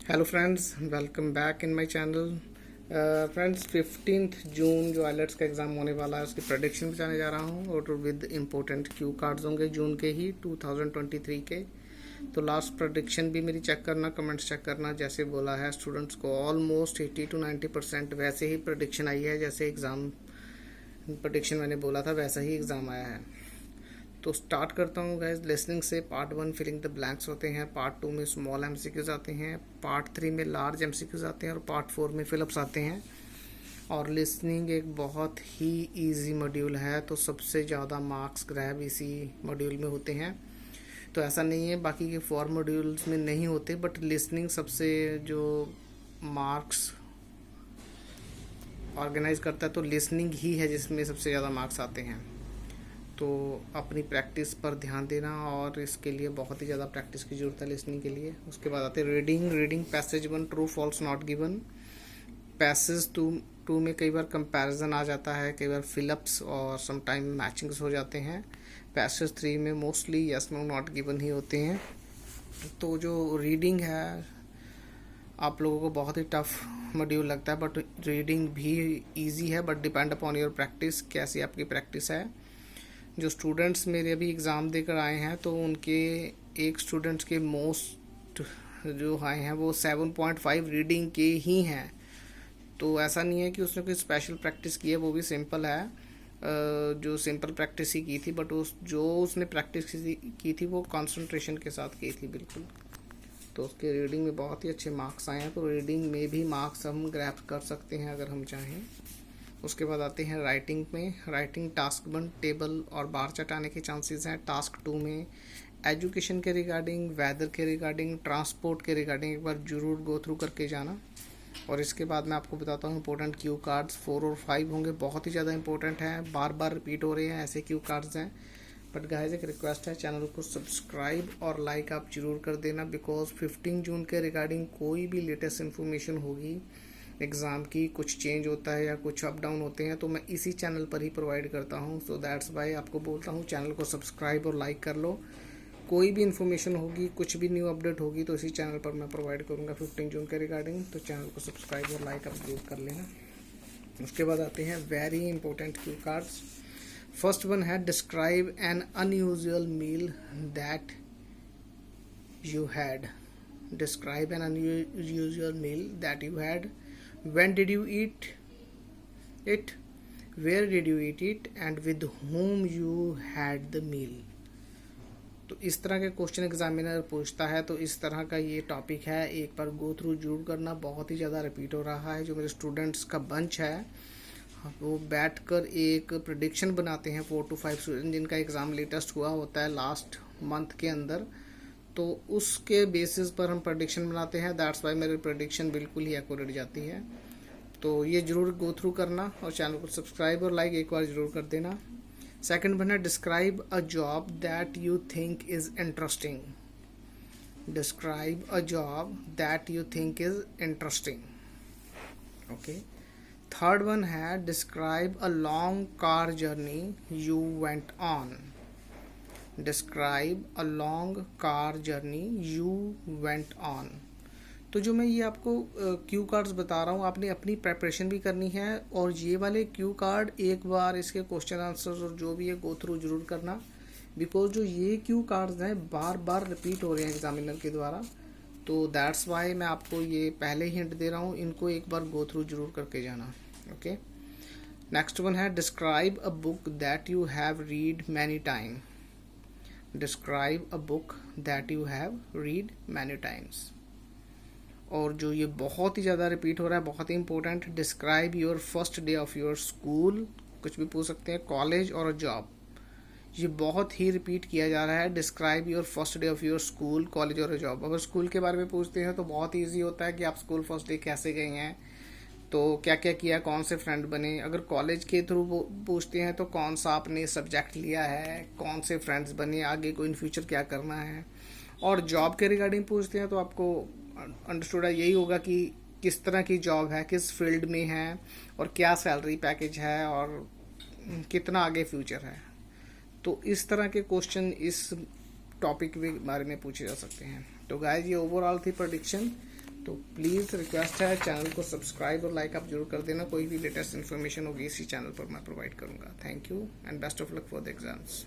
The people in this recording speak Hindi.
Hello friends, welcome back in my channel. Friends, 15 जून जो आइलेट्स का एग्ज़ाम होने वाला है उसकी प्रेडिक्शन बताने जा रहा हूँ और विद इम्पोर्टेंट क्यू कार्ड्स होंगे जून के ही 2023 के। तो लास्ट प्रेडिक्शन भी मेरी चेक करना, कमेंट्स चेक करना। जैसे बोला है स्टूडेंट्स को ऑलमोस्ट 80 to 90% वैसे ही प्रेडिक्शन आई है, जैसे एग्ज़ाम प्रेडिक्शन मैंने बोला था वैसा ही एग्ज़ाम आया है। तो स्टार्ट करता हूँ गाइज लिसनिंग से। पार्ट 1 फिलिंग द ब्लैंक्स होते हैं, पार्ट 2 में स्मॉल एमसीक्यूज आते हैं, पार्ट 3 में लार्ज एमसीक्यूज आते हैं और पार्ट 4 में फिलअप्स आते हैं। और लिसनिंग एक बहुत ही इजी मॉड्यूल है, तो सबसे ज़्यादा मार्क्स ग्रैब इसी मॉड्यूल में होते हैं। तो ऐसा नहीं है बाकी के 4 मॉड्यूल्स में नहीं होते, बट लिसनिंग सबसे जो मार्क्स ऑर्गेनाइज करता है तो लिसनिंग ही है जिसमें सबसे ज़्यादा मार्क्स आते हैं। तो अपनी प्रैक्टिस पर ध्यान देना, और इसके लिए बहुत ही ज़्यादा प्रैक्टिस की ज़रूरत है लिसनिंग के लिए। उसके बाद आते हैं reading passage 1 true false not given. Passage 2 में कई बार कंपैरिजन आ जाता है, कई बार फिलअप्स और समटाइम मैचिंग्स हो जाते हैं। पैसेज 3 में mostly yes no not given ही होते हैं। तो जो रीडिंग है आप लोगों को बहुत ही टफ मॉड्यूल लगता है, बट रीडिंग भी इजी है, but depend upon your practice, कैसी आपकी प्रैक्टिस है। जो स्टूडेंट्स मेरे अभी एग्ज़ाम देकर आए हैं तो उनके एक स्टूडेंट्स के मोस्ट जो आए हैं वो 7.5 रीडिंग के ही हैं। तो ऐसा नहीं है कि उसने कोई स्पेशल प्रैक्टिस की है, वो भी सिंपल है, जो सिंपल प्रैक्टिस ही की थी, बट उसने प्रैक्टिस की थी वो कंसंट्रेशन के साथ की थी बिल्कुल। तो उसके रीडिंग में बहुत ही अच्छे मार्क्स आए हैं। तो रीडिंग में भी मार्क्स हम ग्रैब कर सकते हैं अगर हम चाहें। उसके बाद आते हैं राइटिंग में। राइटिंग टास्क 1 टेबल और बार चार्ट आने के चांसेस हैं। टास्क 2 में एजुकेशन के रिगार्डिंग, वेदर के रिगार्डिंग, ट्रांसपोर्ट के रिगार्डिंग एक बार जरूर गो थ्रू करके जाना। और इसके बाद मैं आपको बताता हूँ इंपॉर्टेंट क्यू कार्ड्स 4 और 5 होंगे, बहुत ही ज़्यादा इंपॉर्टेंट हैं, बार बार रिपीट हो रहे हैं, ऐसे क्यू कार्ड्स हैं। बट गाइस एक रिक्वेस्ट है, चैनल को सब्सक्राइब और लाइक आप जरूर कर देना, बिकॉज 15 जून के रिगार्डिंग कोई भी लेटेस्ट इन्फॉर्मेशन होगी एग्ज़ाम की, कुछ चेंज होता है या कुछ अप डाउन होते हैं तो मैं इसी चैनल पर ही प्रोवाइड करता हूँ। सो दैट्स वाई आपको बोलता हूँ चैनल को सब्सक्राइब और लाइक कर लो। कोई भी इन्फॉर्मेशन होगी, कुछ भी न्यू अपडेट होगी तो इसी चैनल पर मैं प्रोवाइड करूँगा 15 जून के रिगार्डिंग। तो चैनल को सब्सक्राइब और लाइक आप जरूर कर लेना। उसके बाद आते हैं very important cue cards. First one है describe an unusual meal that you had. Describe an unusual meal that you had. When did you eat it? Where did you eat it? And with whom you had the meal? तो इस तरह के क्वेश्चन एग्जामिनर पूछता है, तो इस तरह का ये टॉपिक है, एक बार गो थ्रू जरूर करना। बहुत ही ज़्यादा रिपीट हो रहा है। जो मेरे स्टूडेंट्स का बंच है वो बैठकर एक प्रिडिक्शन बनाते हैं, 4 to 5 स्टूडेंट जिनका एग्ज़ाम लेटेस्ट हुआ होता है लास्ट मंथ के अंदर, तो उसके बेसिस पर हम प्रेडिक्शन बनाते हैं। दैट्स वाई मेरी प्रेडिक्शन बिल्कुल ही एक्यूरेट जाती है। तो ये जरूर गो थ्रू करना और चैनल को सब्सक्राइब और लाइक एक बार जरूर कर देना। सेकंड वन है describe a job that you think is interesting. Describe a job that you think is interesting. Okay. Third one है describe a long car journey you went on. Describe a long car journey you went on. तो जो मैं ये आपको क्यू कार्ड्स बता रहा हूँ, आपने अपनी प्रेपरेशन भी करनी है, और ये वाले क्यू कार्ड एक बार इसके क्वेश्चन आंसर्स और जो भी है गो थ्रू जरूर करना, बिकॉज जो ये क्यू कार्ड्स हैं बार बार रिपीट हो रहे हैं एग्जामिनर के द्वारा। तो दैट्स वाई मैं आपको ये पहले ही हिंट दे रहा हूँ, इनको एक बार गो थ्रू जरूर करके जाना। ओके। नेक्स्ट वन है describe a book that you have read many time. Describe a book that you have read many times. और जो ये बहुत ही ज़्यादा रिपीट हो रहा है, बहुत ही important, describe your first day of your school, कुछ भी पूछ सकते हैं, कॉलेज और जॉब। ये बहुत ही रिपीट किया जा रहा है, describe your first day of your school, college और जॉब। अगर स्कूल के बारे में पूछते हैं तो बहुत ही ईजी होता है कि आप स्कूल फर्स्ट डे कैसे गए हैं, तो क्या क्या किया, कौन से फ्रेंड बने। अगर कॉलेज के थ्रू पूछते हैं तो कौन सा आपने सब्जेक्ट लिया है, कौन से फ्रेंड्स बने, आगे को इन फ्यूचर क्या करना है। और जॉब के रिगार्डिंग पूछते हैं तो आपको अंडरस्टूड यही होगा कि किस तरह की जॉब है, किस फील्ड में है, और क्या सैलरी पैकेज है, और कितना आगे फ्यूचर है। तो इस तरह के क्वेश्चन इस टॉपिक के बारे में पूछे जा सकते हैं। तो गाइस ये ओवरऑल थी प्रेडिक्शन। तो प्लीज़ रिक्वेस्ट है, चैनल को सब्सक्राइब और लाइक आप जरूर कर देना। कोई भी लेटेस्ट इन्फॉर्मेशन होगी इसी चैनल पर मैं प्रोवाइड करूँगा। Thank you and best of luck for the exams.